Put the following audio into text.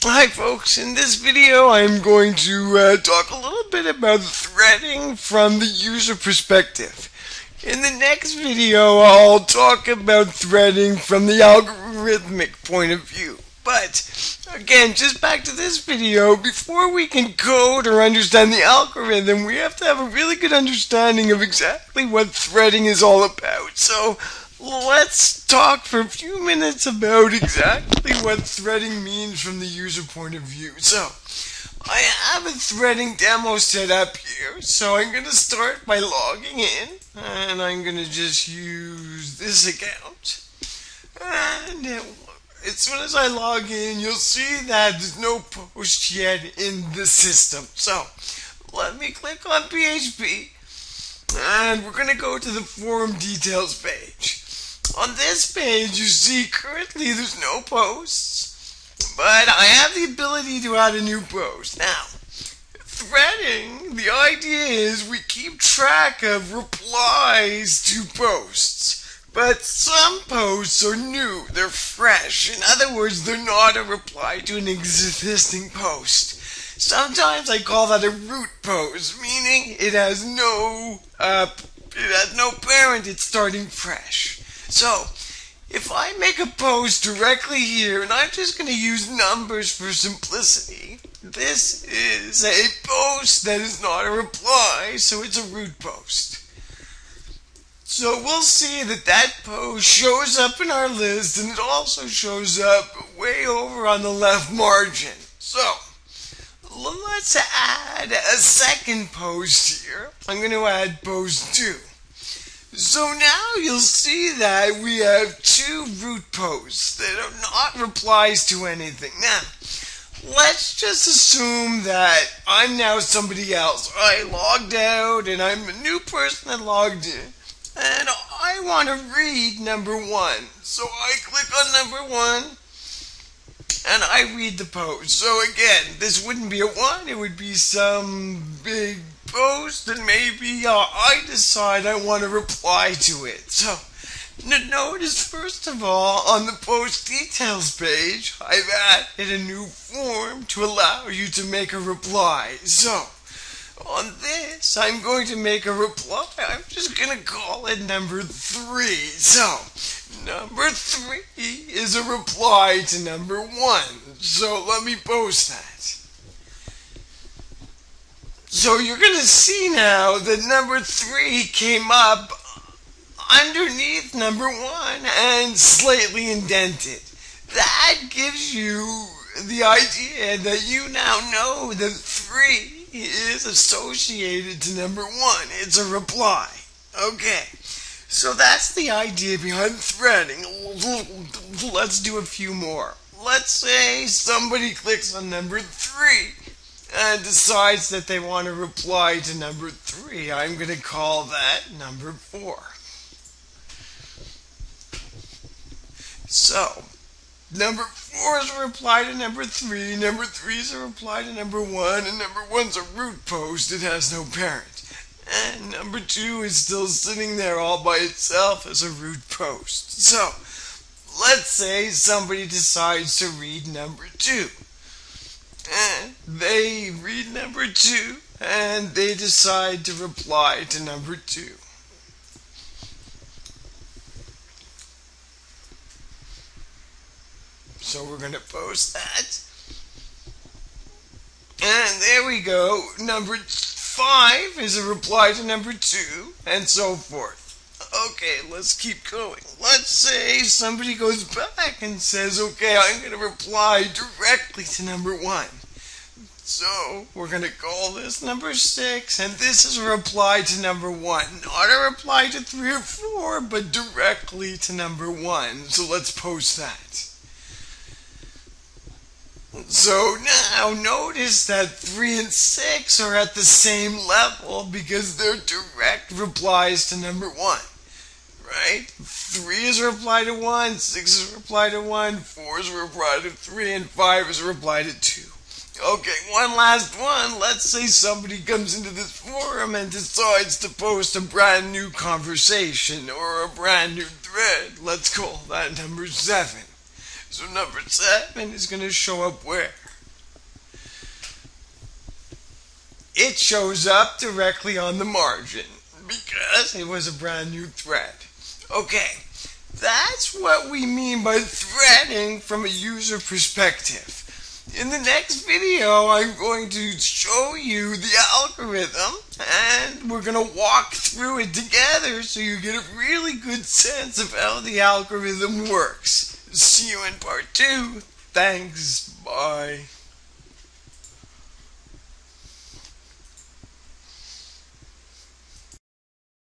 Hi folks, in this video I'm going to talk a little bit about threading from the user perspective. In the next video I'll talk about threading from the algorithmic point of view. But again, just back to this video, before we can code or understand the algorithm, we have to have a really good understanding of exactly what threading is all about. So let's talk for a few minutes about exactly what threading means from the user point of view. So, I have a threading demo set up here, so I'm going to start by logging in, and I'm going to just use this account. And as soon as I log in, you'll see that there's no post yet in the system. So, let me click on PHP, and we're going to go to the forum details page. On this page, you see currently there's no posts, but I have the ability to add a new post. Now, threading, the idea is we keep track of replies to posts, but some posts are new, they're fresh. In other words, they're not a reply to an existing post. Sometimes I call that a root post, meaning it has no parent, it's starting fresh. So, if I make a post directly here, and I'm just going to use numbers for simplicity, this is a post that is not a reply, so it's a root post. So we'll see that that post shows up in our list, and it also shows up way over on the left margin. So, let's add a second post here. I'm going to add post 2. So now you'll see that we have two root posts that are not replies to anything. Now, let's just assume that I'm now somebody else. I logged out and I'm a new person that logged in. And I want to read number 1. So I click on number 1 and I read the post. So again, this wouldn't be a 1, it would be some big post, and maybe I decide I want to reply to it. So, notice first of all, on the post details page, I've added a new form to allow you to make a reply. So, on this, I'm going to make a reply. I'm just going to call it number 3. So, number 3 is a reply to number 1. So, let me post that. So you're going to see now that number 3 came up underneath number 1 and slightly indented. That gives you the idea that you now know that 3 is associated to number 1. It's a reply. Okay, so that's the idea behind threading. Let's do a few more. Let's say somebody clicks on number 3 and decides that they want to reply to number 3. I'm going to call that number 4. So, number 4 is a reply to number 3, number 3 is a reply to number 1, and number 1's a root post, it has no parent. And number 2 is still sitting there all by itself as a root post. So, let's say somebody decides to read number 2. And they read number 2 and they decide to reply to number 2. So we're going to post that. And there we go. Number 5 is a reply to number 2, and so forth. Okay, let's keep going. Let's say somebody goes back and says, okay, I'm going to reply directly to number 1. So, we're going to call this number 6, and this is a reply to number 1. Not a reply to 3 or 4, but directly to number 1. So let's post that. So now notice that 3 and 6 are at the same level because they're direct replies to number 1. Right? 3 is a reply to 1, 6 is a reply to 1, 4 is a reply to 3, and 5 is a reply to 2. Okay, one last one. Let's say somebody comes into this forum and decides to post a brand new conversation or a brand new thread. Let's call that number 7. So number 7 is going to show up where? it shows up directly on the margin because it was a brand new thread. Okay, that's what we mean by threading from a user perspective. In the next video, I'm going to show you the algorithm and we're going to walk through it together so you get a really good sense of how the algorithm works. See you in part 2. Thanks. Bye.